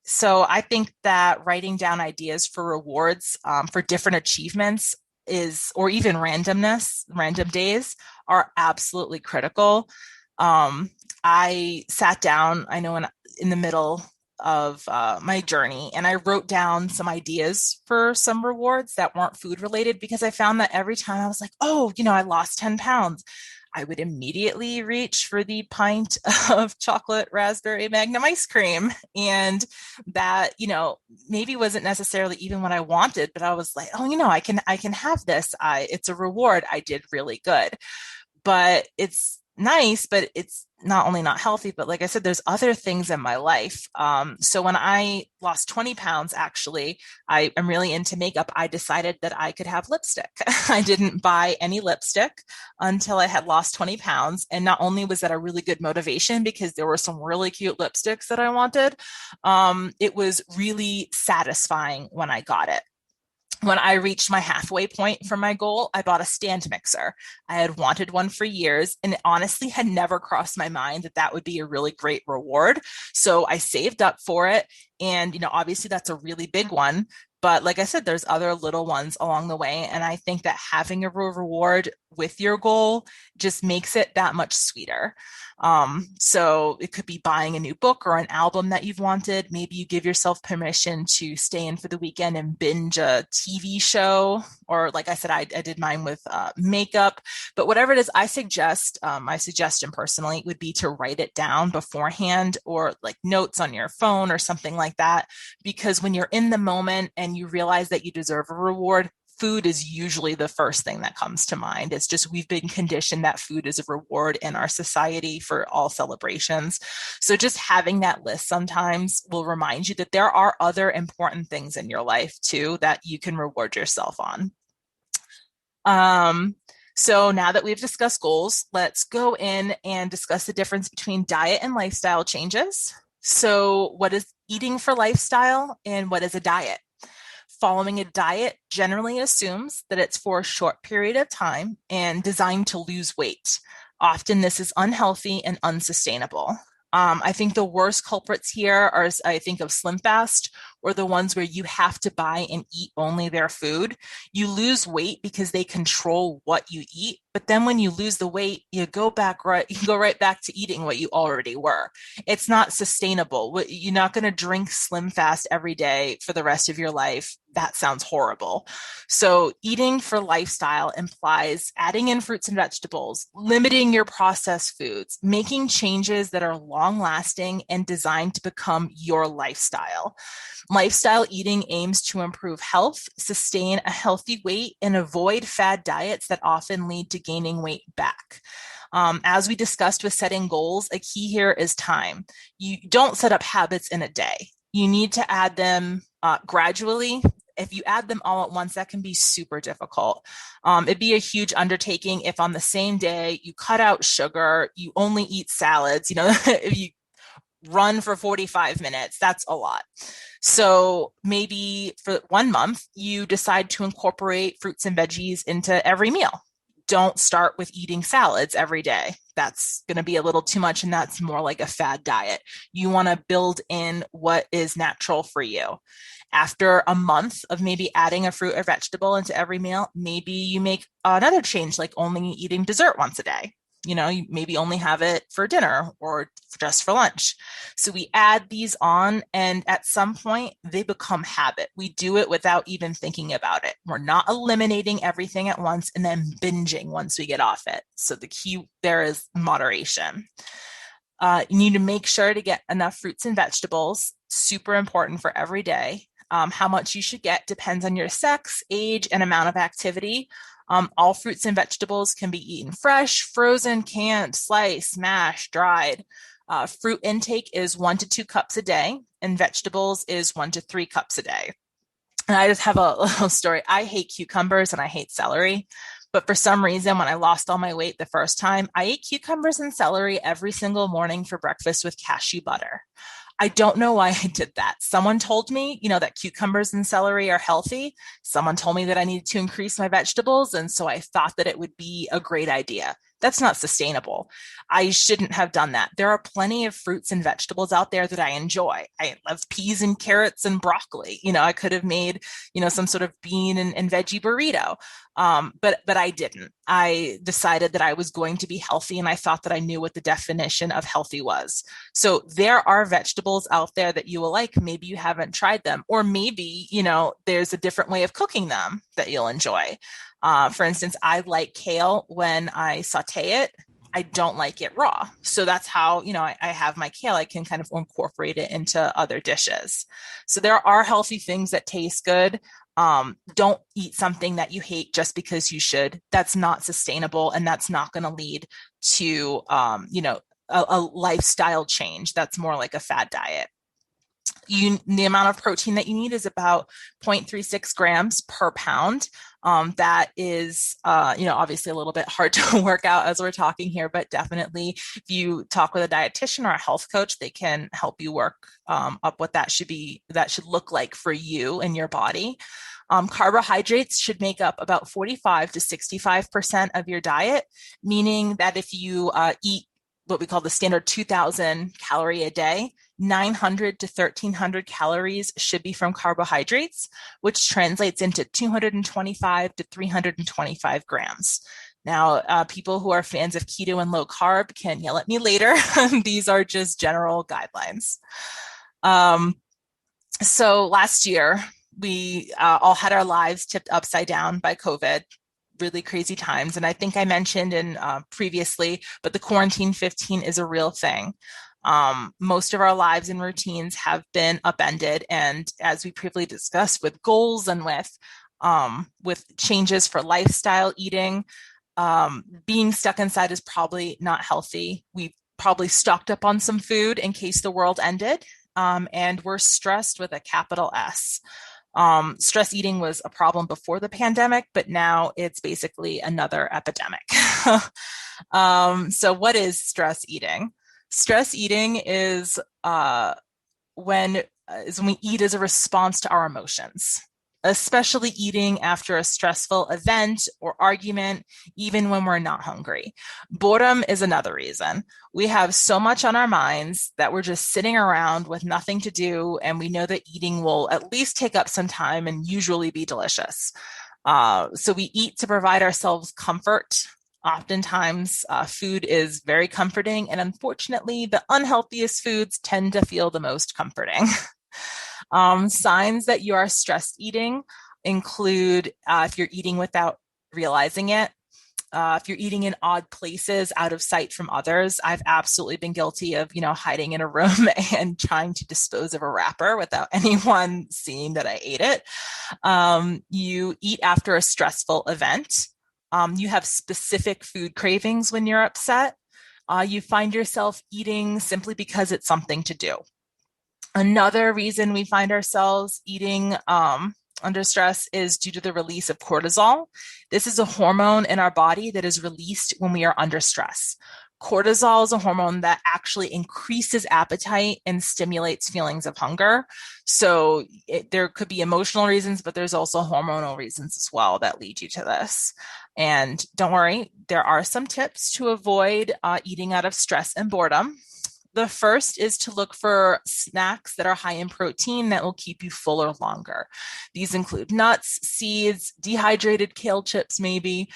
So I think that writing down ideas for rewards for different achievements or even random days are absolutely critical. I sat down, I know in the middle of my journey, and I wrote down some ideas for some rewards that weren't food related, because I found that every time I was like, oh, I lost 10 pounds. I would immediately reach for the pint of chocolate raspberry Magnum ice cream. And that, maybe wasn't necessarily even what I wanted, but I was like, oh, I can have this. It's a reward. I did really good. But it's nice, but it's not only not healthy, but like I said, there's other things in my life. So when I lost 20 pounds, actually, I am really into makeup. I decided that I could have lipstick. I didn't buy any lipstick until I had lost 20 pounds. And not only was that a really good motivation because there were some really cute lipsticks that I wanted, it was really satisfying when I got it. When I reached my halfway point for my goal, I bought a stand mixer. I had wanted one for years, and it honestly had never crossed my mind that that would be a really great reward. So I saved up for it. And, obviously that's a really big one. But like I said, there's other little ones along the way. And I think that having a reward with your goal just makes it that much sweeter. So it could be buying a new book or an album that you've wanted. Maybe you give yourself permission to stay in for the weekend and binge a TV show. Or like I said, I did mine with makeup. But whatever it is, I suggest, my suggestion personally would be to write it down beforehand, or like notes on your phone or something like that. Because when you're in the moment and you realize that you deserve a reward, food is usually the first thing that comes to mind. It's just we've been conditioned that food is a reward in our society for all celebrations. So just having that list sometimes will remind you that there are other important things in your life too that you can reward yourself on. So now that we've discussed goals, let's go in and discuss the difference between diet and lifestyle changes. So what is eating for lifestyle and what is a diet? Following a diet generally assumes that it's for a short period of time and designed to lose weight. Often this is unhealthy and unsustainable. I think the worst culprits here are, I think of Slim Fast, or the ones where you have to buy and eat only their food. You lose weight because they control what you eat, but then when you lose the weight, you go right back to eating what you already were. It's not sustainable. You're not going to drink Slim Fast every day for the rest of your life. That sounds horrible. So eating for lifestyle implies adding in fruits and vegetables, limiting your processed foods, making changes that are long-lasting and designed to become your lifestyle. Lifestyle eating aims to improve health, sustain a healthy weight, and avoid fad diets that often lead to gaining weight back. As we discussed with setting goals, a key here is time. You don't set up habits in a day. You need to add them gradually. If you add them all at once, that can be super difficult. It'd be a huge undertaking if on the same day you cut out sugar, you only eat salads, if you run for 45 minutes, that's a lot. So maybe for 1 month, you decide to incorporate fruits and veggies into every meal. Don't start with eating salads every day. That's going to be a little too much, and that's more like a fad diet. You want to build in what is natural for you. After a month of maybe adding a fruit or vegetable into every meal, maybe you make another change, like only eating dessert once a day. You maybe only have it for dinner or just for lunch. So we add these on, and at some point they become habit. We do it without even thinking about it. We're not eliminating everything at once and then binging once we get off it. So the key there is moderation. You need to make sure to get enough fruits and vegetables, super important for every day. How much you should get depends on your sex, age, and amount of activity. All fruits and vegetables can be eaten fresh, frozen, canned, sliced, mashed, dried. Fruit intake is 1 to 2 cups a day, and vegetables is 1 to 3 cups a day. And I just have a little story. I hate cucumbers and I hate celery. But for some reason, when I lost all my weight the first time, I ate cucumbers and celery every single morning for breakfast with cashew butter. I don't know why I did that. Someone told me, that cucumbers and celery are healthy. Someone told me that I needed to increase my vegetables. And so I thought that it would be a great idea. That's not sustainable. I shouldn't have done that. There are plenty of fruits and vegetables out there that I enjoy. I love peas and carrots and broccoli. I could have made, some sort of bean and veggie burrito. But I didn't. I decided that I was going to be healthy, and I thought that I knew what the definition of healthy was. So there are vegetables out there that you will like. Maybe you haven't tried them, or maybe, there's a different way of cooking them that you'll enjoy. For instance, I like kale when I saute it. I don't like it raw. So that's how, I have my kale. I can kind of incorporate it into other dishes. So there are healthy things that taste good. Don't eat something that you hate just because you should. That's not sustainable, and that's not going to lead to, a lifestyle change. That's more like a fad diet. The amount of protein that you need is about 0.36 grams per pound. That is, obviously a little bit hard to work out as we're talking here, but definitely if you talk with a dietitian or a health coach, they can help you work up what that should look like for you and your body. Carbohydrates should make up about 45 to 65% of your diet, meaning that if you eat what we call the standard 2,000 calorie a day, 900 to 1,300 calories should be from carbohydrates, which translates into 225 to 325 grams. Now, people who are fans of keto and low carb can yell at me later. These are just general guidelines. So last year, we all had our lives tipped upside down by COVID. Really crazy times. And I think I mentioned previously, but the quarantine 15 is a real thing. Most of our lives and routines have been upended. And as we previously discussed with goals and with changes for lifestyle eating, being stuck inside is probably not healthy. We probably stocked up on some food in case the world ended. And we're stressed with a capital S. Stress eating was a problem before the pandemic, but now it's basically another epidemic. So what is stress eating? Stress eating is when we eat as a response to our emotions, especially eating after a stressful event or argument, even when we're not hungry. Boredom is another reason. We have so much on our minds that we're just sitting around with nothing to do, and we know that eating will at least take up some time and usually be delicious. So we eat to provide ourselves comfort. Oftentimes, food is very comforting, and unfortunately, the unhealthiest foods tend to feel the most comforting. Signs that you are stress eating include if you're eating without realizing it, if you're eating in odd places out of sight from others. I've absolutely been guilty of, hiding in a room and trying to dispose of a wrapper without anyone seeing that I ate it. You eat after a stressful event. You have specific food cravings when you're upset. You find yourself eating simply because it's something to do. Another reason we find ourselves eating under stress is due to the release of cortisol. This is a hormone in our body that is released when we are under stress. Cortisol is a hormone that actually increases appetite and stimulates feelings of hunger. So there could be emotional reasons, but there's also hormonal reasons as well that lead you to this. And don't worry, there are some tips to avoid eating out of stress and boredom. The first is to look for snacks that are high in protein that will keep you fuller longer. These include nuts, seeds, dehydrated kale chips, maybe.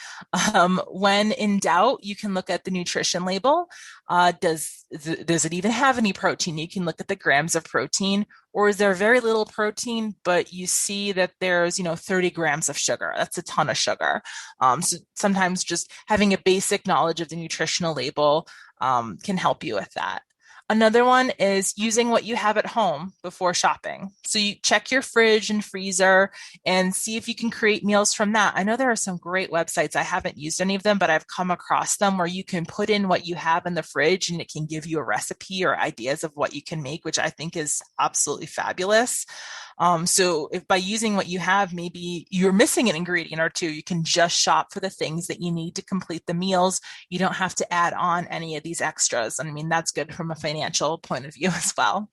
When in doubt, you can look at the nutrition label. Does it even have any protein? You can look at the grams of protein, or is there very little protein, but you see that there's, 30 grams of sugar. That's a ton of sugar. So sometimes just having a basic knowledge of the nutritional label can help you with that. Another one is using what you have at home before shopping. So you check your fridge and freezer and see if you can create meals from that. I know there are some great websites. I haven't used any of them, but I've come across them where you can put in what you have in the fridge and it can give you a recipe or ideas of what you can make, which I think is absolutely fabulous. So if by using what you have, maybe you're missing an ingredient or two, you can just shop for the things that you need to complete the meals. You don't have to add on any of these extras. I mean, that's good from a financial point of view as well.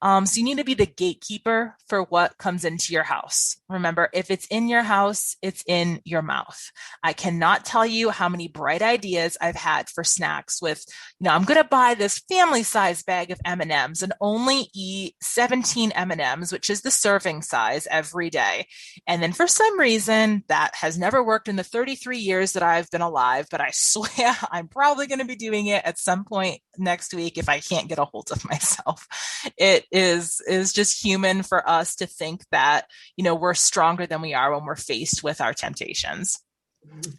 So you need to be the gatekeeper for what comes into your house. Remember, if it's in your house, it's in your mouth. I cannot tell you how many bright ideas I've had for snacks with, I'm going to buy this family-sized bag of M&Ms and only eat 17 M&Ms, which is the serving size every day. And then for some reason, that has never worked in the 33 years that I've been alive, but I swear I'm probably going to be doing it at some point next week if I can't get a hold of myself. It is just human for us to think that, we're stronger than we are when we're faced with our temptations.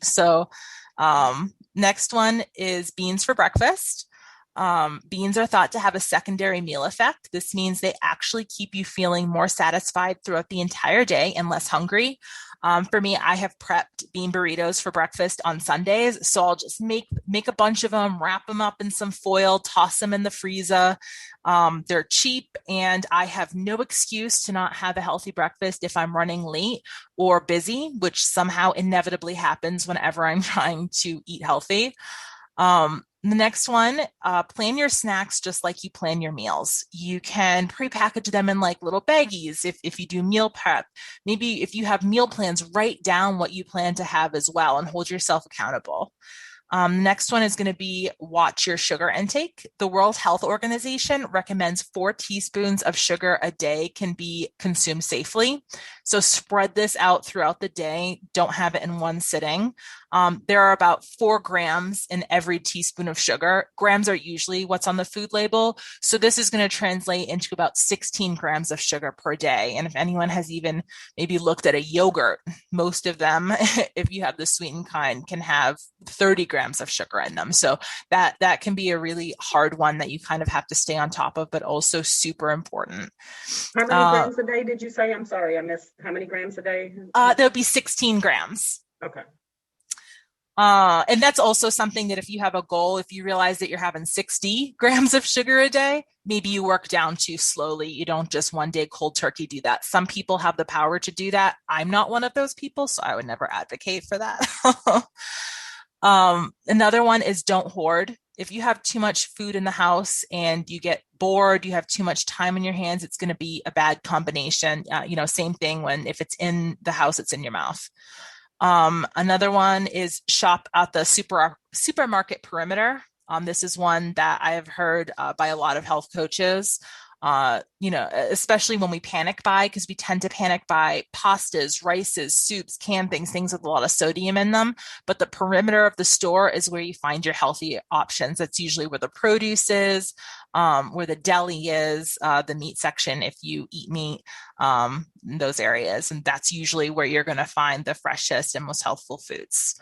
So next one is beans for breakfast. Beans are thought to have a secondary meal effect. This means they actually keep you feeling more satisfied throughout the entire day and less hungry. For me, I have prepped bean burritos for breakfast on Sundays. So I'll just make a bunch of them, wrap them up in some foil, toss them in the freezer. They're cheap and I have no excuse to not have a healthy breakfast if I'm running late or busy, which somehow inevitably happens whenever I'm trying to eat healthy. The next one, plan your snacks just like you plan your meals. You can prepackage them in like little baggies if you do meal prep. Maybe if you have meal plans, write down what you plan to have as well and hold yourself accountable. Next one is going to be watch your sugar intake. The World Health Organization recommends 4 teaspoons of sugar a day can be consumed safely. So spread this out throughout the day. Don't have it in one sitting. There are about 4 grams in every teaspoon of sugar. Grams are usually what's on the food label. So this is going to translate into about 16 grams of sugar per day. And if anyone has even maybe looked at a yogurt, most of them, if you have the sweetened kind, can have 30 grams of sugar in them. So that can be a really hard one that you kind of have to stay on top of, but also super important. How many grams a day did you say? I'm sorry, I missed. How many grams a day? That would be 16 grams. Okay. And that's also something that if you have a goal, if you realize that you're having 60 grams of sugar a day, maybe you work down too slowly. You don't just one day cold turkey do that. Some people have the power to do that. I'm not one of those people, so I would never advocate for that. Another one is don't hoard. If you have too much food in the house and you get bored, you have too much time in your hands, it's going to be a bad combination. Same thing when if it's in the house, it's in your mouth. Another one is shop at the supermarket perimeter. This is one that I have heard by a lot of health coaches. Especially when we panic buy, because we tend to panic buy pastas, rices, soups, canned things with a lot of sodium in them. But the perimeter of the store is where you find your healthy options. That's usually where the produce is, where the deli is, the meat section, if you eat meat, in those areas. And that's usually where you're going to find the freshest and most healthful foods.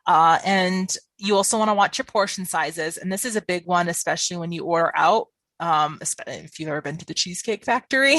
And you also want to watch your portion sizes. And this is a big one, especially when you order out. If you've ever been to the Cheesecake Factory,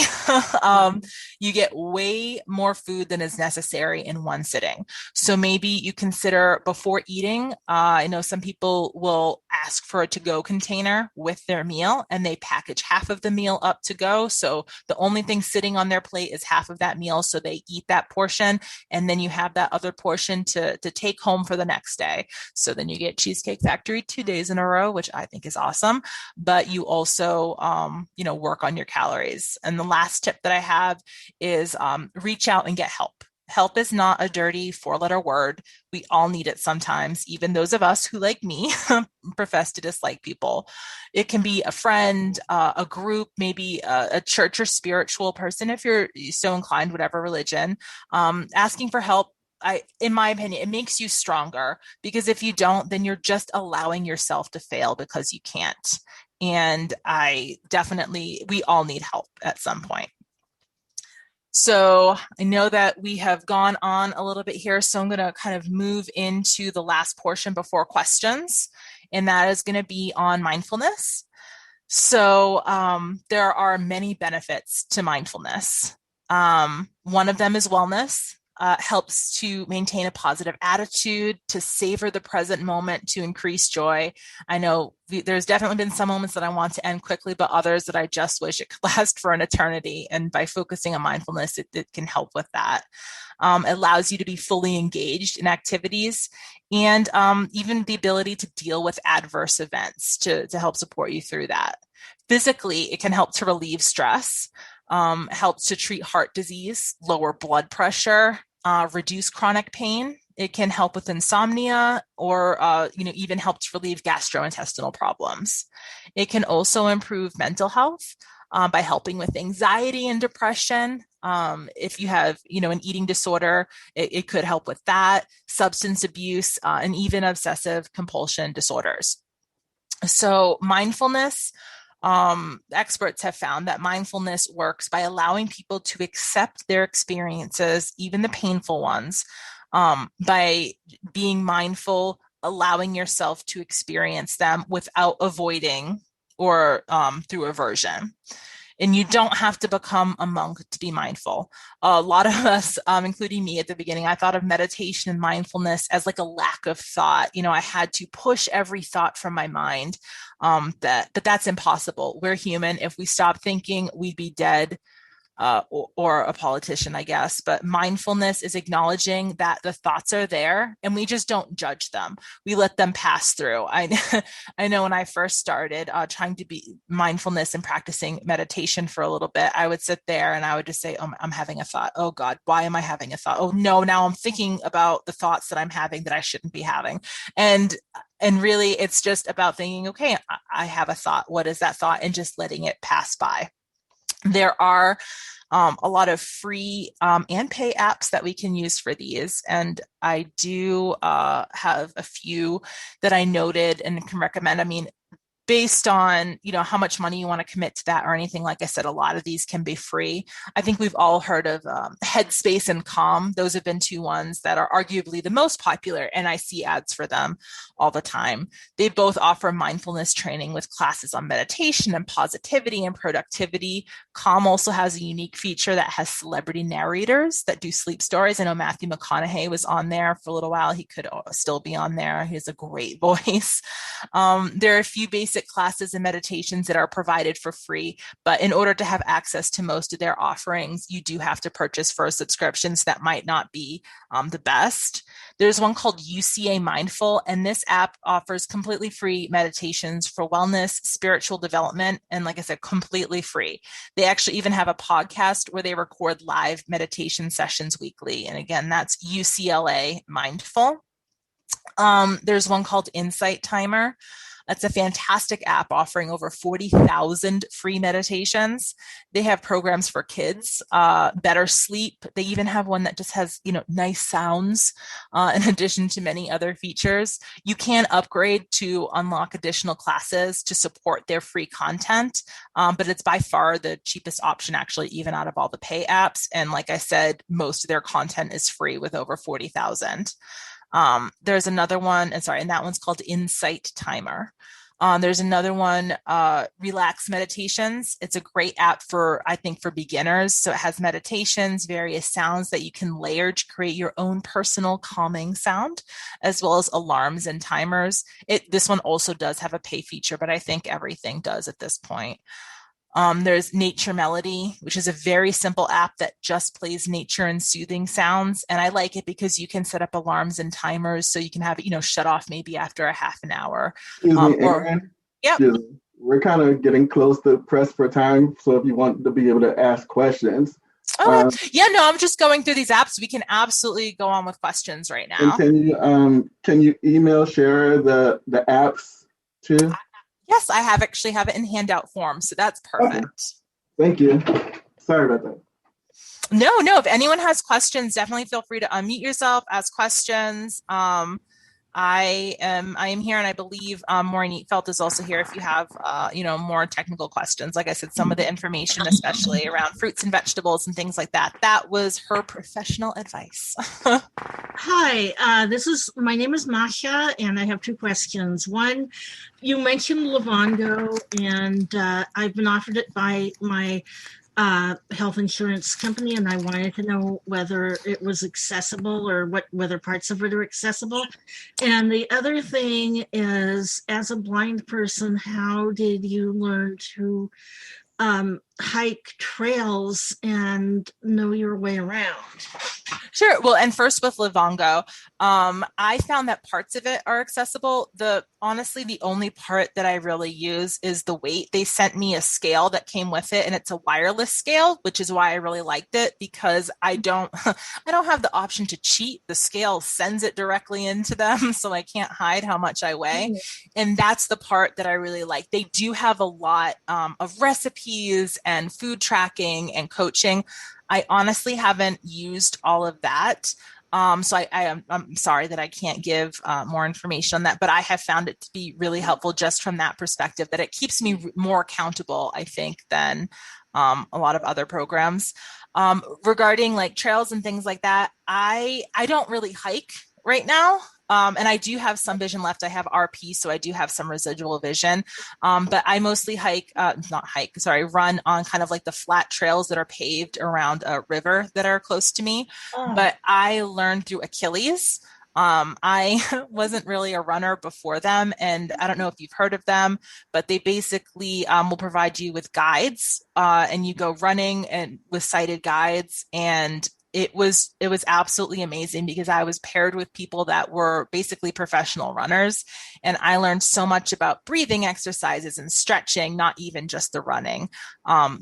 you get way more food than is necessary in one sitting. So maybe you consider before eating, I know some people will ask for a to-go container with their meal and they package half of the meal up to go. So the only thing sitting on their plate is half of that meal. So they eat that portion and then you have that other portion to take home for the next day. So then you get Cheesecake Factory 2 days in a row, which I think is awesome. But you also work on your calories. And the last tip that I have is reach out and get help. Help is not a dirty 4-letter word. We all need it sometimes, even those of us who, like me, profess to dislike people. It can be a friend, a group, maybe a church or spiritual person, if you're so inclined, whatever religion. Asking for help, in my opinion, it makes you stronger, because if you don't, then you're just allowing yourself to fail because you can't. And we all need help at some point. So I know that we have gone on a little bit here, so I'm going to kind of move into the last portion before questions, and that is going to be on mindfulness. So there are many benefits to mindfulness. One of them is wellness. Helps to maintain a positive attitude, to savor the present moment, to increase joy. I know there's definitely been some moments that I want to end quickly, but others that I just wish it could last for an eternity. And by focusing on mindfulness, it can help with that. Allows you to be fully engaged in activities, and even the ability to deal with adverse events to help support you through that. Physically, it can help to relieve stress. Helps to treat heart disease, lower blood pressure, reduce chronic pain. It can help with insomnia, or even help to relieve gastrointestinal problems. It can also improve mental health by helping with anxiety and depression. If you have, an eating disorder, it could help with that, substance abuse, and even obsessive compulsion disorders. So mindfulness, experts have found that mindfulness works by allowing people to accept their experiences, even the painful ones, by being mindful, allowing yourself to experience them without avoiding or through aversion. And you don't have to become a monk to be mindful. A lot of us, including me at the beginning, I thought of meditation and mindfulness as like a lack of thought. I had to push every thought from my mind. But that's impossible. We're human. If we stop thinking, we'd be dead. Or a politician, I guess. But mindfulness is acknowledging that the thoughts are there and we just don't judge them. We let them pass through. I know when I first started trying to be mindfulness and practicing meditation for a little bit, I would sit there and I would just say, oh, I'm having a thought. Oh God, why am I having a thought? Oh no, now I'm thinking about the thoughts that I'm having that I shouldn't be having. And really it's just about thinking, okay, I have a thought. What is that thought? And just letting it pass by. There are a lot of free and pay apps that we can use for these. And I do have a few that I noted and can recommend. I mean, based on, how much money you want to commit to that or anything. Like I said, a lot of these can be free. I think we've all heard of Headspace and Calm. Those have been two ones that are arguably the most popular, and I see ads for them all the time. They both offer mindfulness training with classes on meditation and positivity and productivity. Calm also has a unique feature that has celebrity narrators that do sleep stories. I know Matthew McConaughey was on there for a little while. He could still be on there. He has a great voice. There are a few basic classes and meditations that are provided for free, but in order to have access to most of their offerings, you do have to purchase for subscriptions that might not be the best. There's one called UCA Mindful, and this app offers completely free meditations for wellness, spiritual development, and like I said, completely free. They actually even have a podcast where they record live meditation sessions weekly. And again, that's UCLA Mindful. There's one called Insight Timer. That's a fantastic app offering over 40,000 free meditations. They have programs for kids, better sleep. They even have one that just has, nice sounds in addition to many other features. You can upgrade to unlock additional classes to support their free content, but it's by far the cheapest option, actually, even out of all the pay apps. And like I said, most of their content is free with over 40,000. There's another one, and that one's called Insight Timer. There's another one, Relax Meditations. It's a great app for beginners. So it has meditations, various sounds that you can layer to create your own personal calming sound, as well as alarms and timers. This one also does have a pay feature, but I think everything does at this point. There's Nature Melody, which is a very simple app that just plays nature and soothing sounds. And I like it because you can set up alarms and timers so you can have it, shut off maybe after a half an hour. Excuse me, Erin. Yep. We're kind of getting close to press for time. So if you want to be able to ask questions, Okay. Yeah, no, I'm just going through these apps. We can absolutely go on with questions right And now. can you email share the apps too? Yes, I actually have it in handout form, so that's perfect. Okay. Thank you. Sorry about that. No, if anyone has questions, definitely feel free to unmute yourself, ask questions. I am here, and I believe Maureen Eatfelt is also here if you have more technical questions. Like I said, some of the information, especially around fruits and vegetables and things like that, that was her professional advice. Hi, my name is Masha, and I have two questions. One, you mentioned Livongo, and I've been offered it by my health insurance company, and I wanted to know whether it was accessible or whether parts of it are accessible. And the other thing is, as a blind person, how did you learn to hike trails and know your way around? Sure. Well, and first with Livongo, I found that parts of it are accessible. Honestly, the only part that I really use is the weight. They sent me a scale that came with it, and it's a wireless scale, which is why I really liked it, because I don't have the option to cheat. The scale sends it directly into them, so I can't hide how much I weigh. And that's the part that I really like. They do have a lot of recipes and food tracking and coaching. I honestly haven't used all of that. So I'm sorry that I can't give more information on that, but I have found it to be really helpful just from that perspective, that it keeps me more accountable, I think, than a lot of other programs. Regarding like trails and things like that, I don't really hike right now. And I do have some vision left. I have RP, so I do have some residual vision. But I mostly run on kind of like the flat trails that are paved around a river that are close to me. But I learned through Achilles. I wasn't really a runner before them, and I don't know if you've heard of them, but they basically will provide you with guides, and you go running and with sighted guides, and it was absolutely amazing because I was paired with people that were basically professional runners, and I learned so much about breathing exercises and stretching, not even just the running.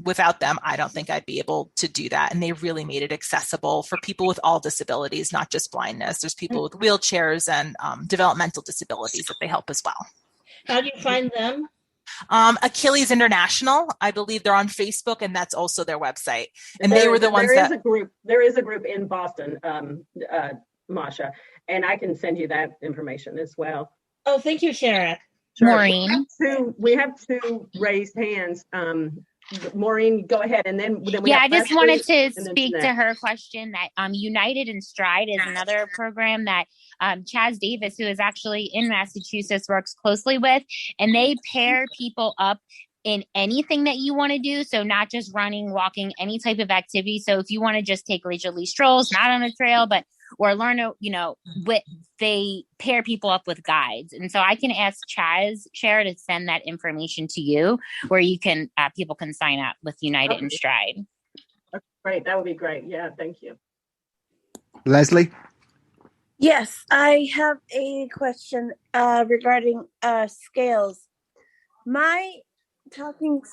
Without them, I don't think I'd be able to do that. And they really made it accessible for people with all disabilities, not just blindness. There's people with wheelchairs and developmental disabilities that they help as well. How do you find them? Achilles International, I believe they're on Facebook, and that's also their website. And they were the ones there is a group in Boston, Masha, and I can send you that information as well. Oh, thank you, Sharon. Sure. Maureen. We have two raised hands. Maureen, go ahead, and then we I just wanted to speak to her question that United in Stride is another program that Chaz Davis, who is actually in Massachusetts, works closely with, and they pair people up in anything that you want to do. So not just running, walking, any type of activity. So if you want to just take leisurely strolls, not on a trail, but or learn, they pair people up with guides. And so I can ask Chaz, Shara, to send that information to you where you can, people can sign up with United in Stride. Great. That would be great. Yeah. Thank you. Leslie? Yes, I have a question regarding scales. My talking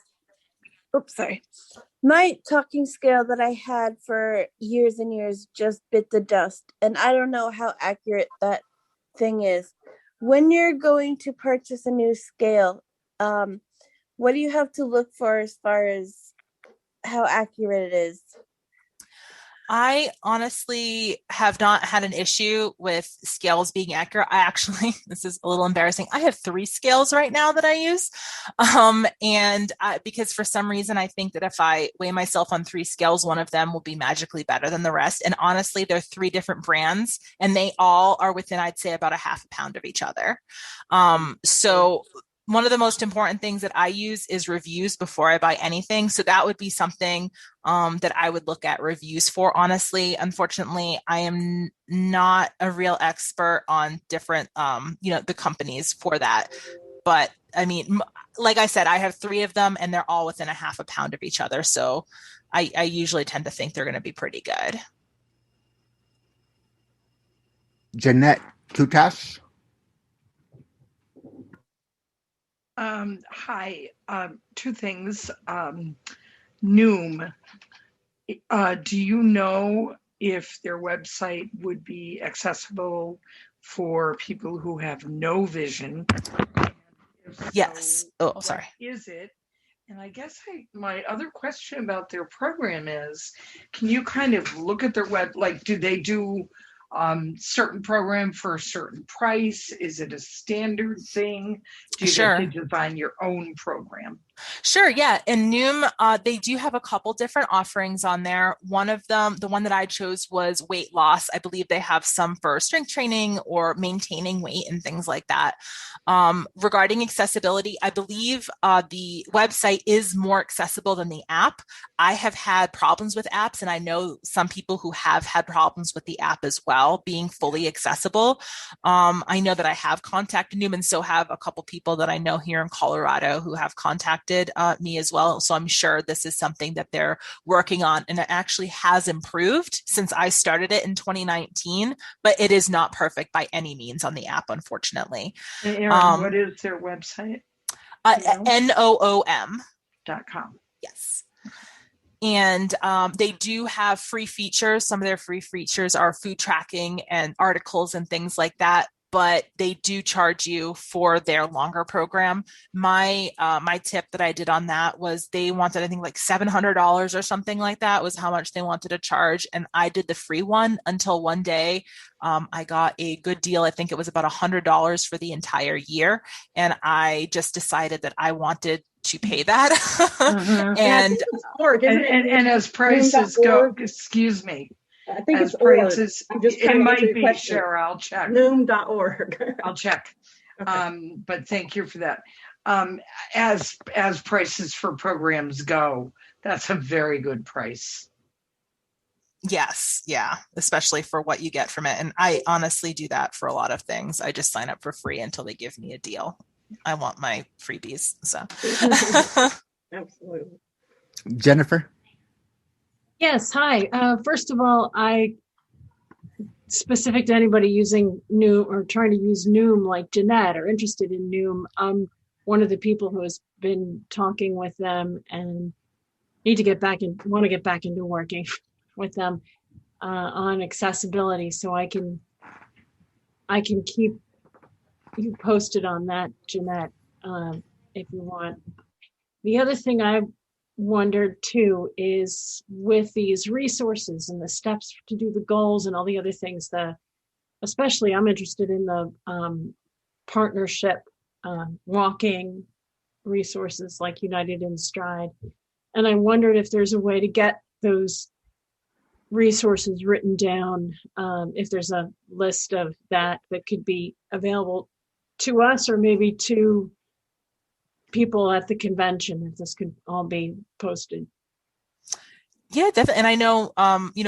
scale that I had for years and years just bit the dust, and I don't know how accurate that thing is. When you're going to purchase a new scale, what do you have to look for as far as how accurate it is? I honestly have not had an issue with scales being accurate. This is a little embarrassing. I have 3 scales right now that I use. Because for some reason, I think that if I weigh myself on 3 scales, one of them will be magically better than the rest. And honestly, they're 3 different brands, and they all are within, I'd say, about a half a pound of each other. So one of the most important things that I use is reviews before I buy anything. So that would be something that I would look at reviews for. Honestly, unfortunately, I am not a real expert on different, the companies for that. But I mean, like I said, I have 3 of them, and they're all within a half a pound of each other. So I usually tend to think they're going to be pretty good. Jeanette Kutas? Hi, 2 things. Noom Do you know if their website would be accessible for people who have no vision? If Yes. so, Oh, sorry. what is it? And I guess my other question about their program is, can you kind of look at their web, like, do they do certain program for a certain price? Is it a standard thing? Do you Sure. get to design your own program? Sure, yeah. In Noom, they do have a couple different offerings on there. One of them, the one that I chose, was weight loss. I believe they have some for strength training or maintaining weight and things like that. Regarding accessibility, I believe the website is more accessible than the app. I have had problems with apps, and I know some people who have had problems with the app as well, being fully accessible. I know that I have contacted Noom, and so have a couple people that I know here in Colorado who have contacted me as well. So I'm sure this is something that they're working on, and it actually has improved since I started it in 2019, but it is not perfect by any means on the app, unfortunately. And Erin, what is their website? NOOM.com. Yes. And they do have free features. Some of their free features are food tracking and articles and things like that, but they do charge you for their longer program. My tip that I did on that was they wanted, I think, like $700 or something like that was how much they wanted to charge. And I did the free one until one day I got a good deal. I think it was about $100 for the entire year. And I just decided that I wanted to pay that. And as prices go, excuse me. I think as it's prices, I'm just it might be, sure, I'll check. Noom.org. I'll check. Okay. But thank you for that. As prices for programs go, that's a very good price. Yes. Yeah. Especially for what you get from it. And I honestly do that for a lot of things. I just sign up for free until they give me a deal. I want my freebies. So Absolutely. Jennifer? Yes. Hi. First of all, specific to anybody using Noom or trying to use Noom like Jeanette or interested in Noom, I'm one of the people who has been talking with them and want to get back into working with them on accessibility, so I can keep you posted on that, Jeanette, if you want. The other thing I wondered too is with these resources and the steps to do the goals and all the other things, especially I'm interested in the partnership walking resources like United in Stride. And I wondered if there's a way to get those resources written down, if there's a list of that could be available to us or maybe to people at the convention, if this could all be posted. Yeah, definitely. And I know,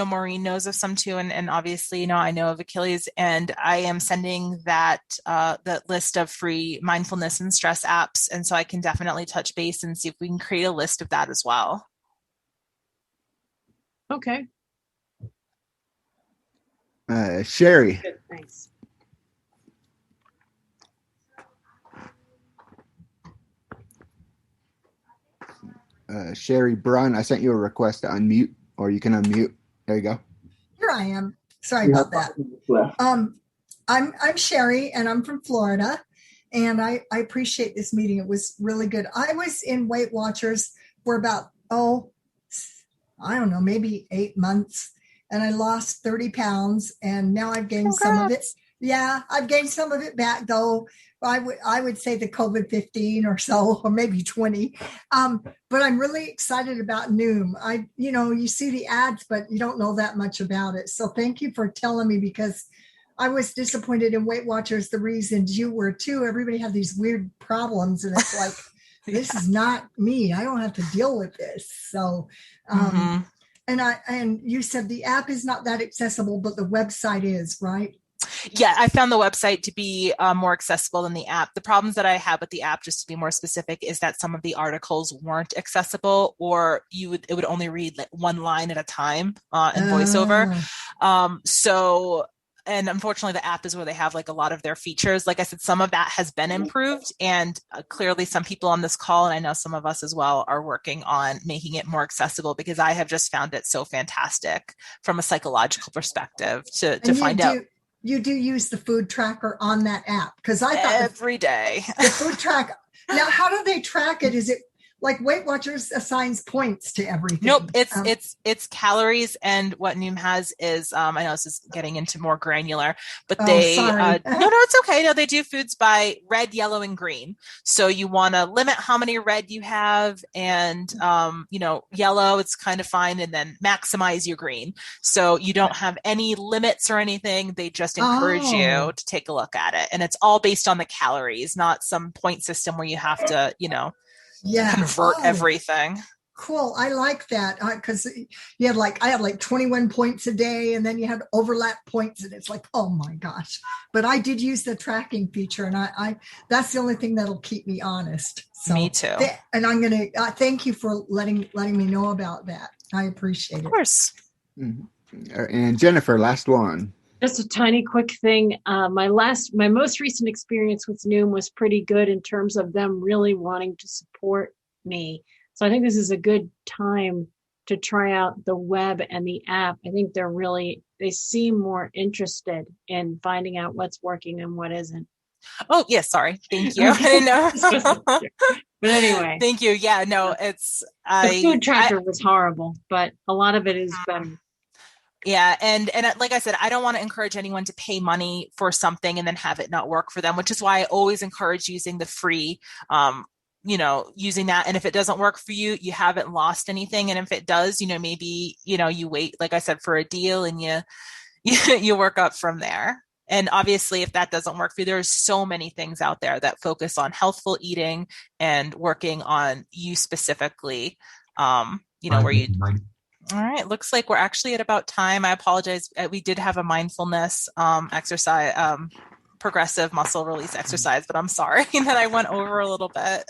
Maureen knows of some too. And obviously, I know of Achilles, and I am sending that list of free mindfulness and stress apps. And so I can definitely touch base and see if we can create a list of that as well. Okay. Sherry. Good, thanks. Sherry Brunn, I sent you a request to unmute, or you can unmute. There you go. Here I am. Sorry about that. I'm Sherry, and I'm from Florida, and I appreciate this meeting. It was really good. I was in Weight Watchers for about, I don't know, maybe 8 months, and I lost 30 pounds, and now I've gained some of it. Yeah, I've gained some of it back, though. I would say the COVID-15 or so, or maybe 20. But I'm really excited about Noom. You see the ads, but you don't know that much about it. So thank you for telling me, because I was disappointed in Weight Watchers, the reasons you were too. Everybody had these weird problems, and it's like, this is not me. I don't have to deal with this. So, and you said the app is not that accessible, but the website is, right? Yeah, I found the website to be more accessible than the app. The problems that I have with the app, just to be more specific, is that some of the articles weren't accessible, or it would only read like one line at a time in VoiceOver. So and unfortunately the app is where they have like a lot of their features. Like I said, some of that has been improved, and clearly some people on this call, and I know some of us as well, are working on making it more accessible, because I have just found it so fantastic from a psychological perspective to find out. You do use the food tracker on that app? Because I thought every day. The food track. Now, how do they track it? Is it like Weight Watchers assigns points to everything? Nope, it's calories, and what Noom has is I know this is getting into more granular, but no, it's okay. No, they do foods by red, yellow, and green. So you want to limit how many red you have, and yellow, it's kind of fine, and then maximize your green. So you don't have any limits or anything. They just encourage you to take a look at it, and it's all based on the calories, not some point system where you have to convert everything. Cool. I like that, because you had I had 21 points a day, and then you had overlap points, and it's like, oh my gosh. But I did use the tracking feature, and I that's the only thing that'll keep me honest. So, me too. And I'm going to thank you for letting me know about that. I appreciate it. Of course. And Jennifer, last one. Just a tiny quick thing. My most recent experience with Noom was pretty good in terms of them really wanting to support me. So I think this is a good time to try out the web and the app. I think they seem more interested in finding out what's working and what isn't. Oh, yes. Sorry. Thank you. I didn't know. But anyway. Thank you. Yeah, no, the food tracker was horrible, but a lot of it is better. Yeah. And like I said, I don't want to encourage anyone to pay money for something and then have it not work for them, which is why I always encourage using the free, using that. And if it doesn't work for you, you haven't lost anything. And if it does, maybe, you wait, like I said, for a deal, and you work up from there. And obviously, if that doesn't work for you, there's so many things out there that focus on healthful eating and working on you specifically, where you... All right. Looks like we're actually at about time. I apologize. We did have a mindfulness exercise, progressive muscle release exercise, but I'm sorry that I went over a little bit.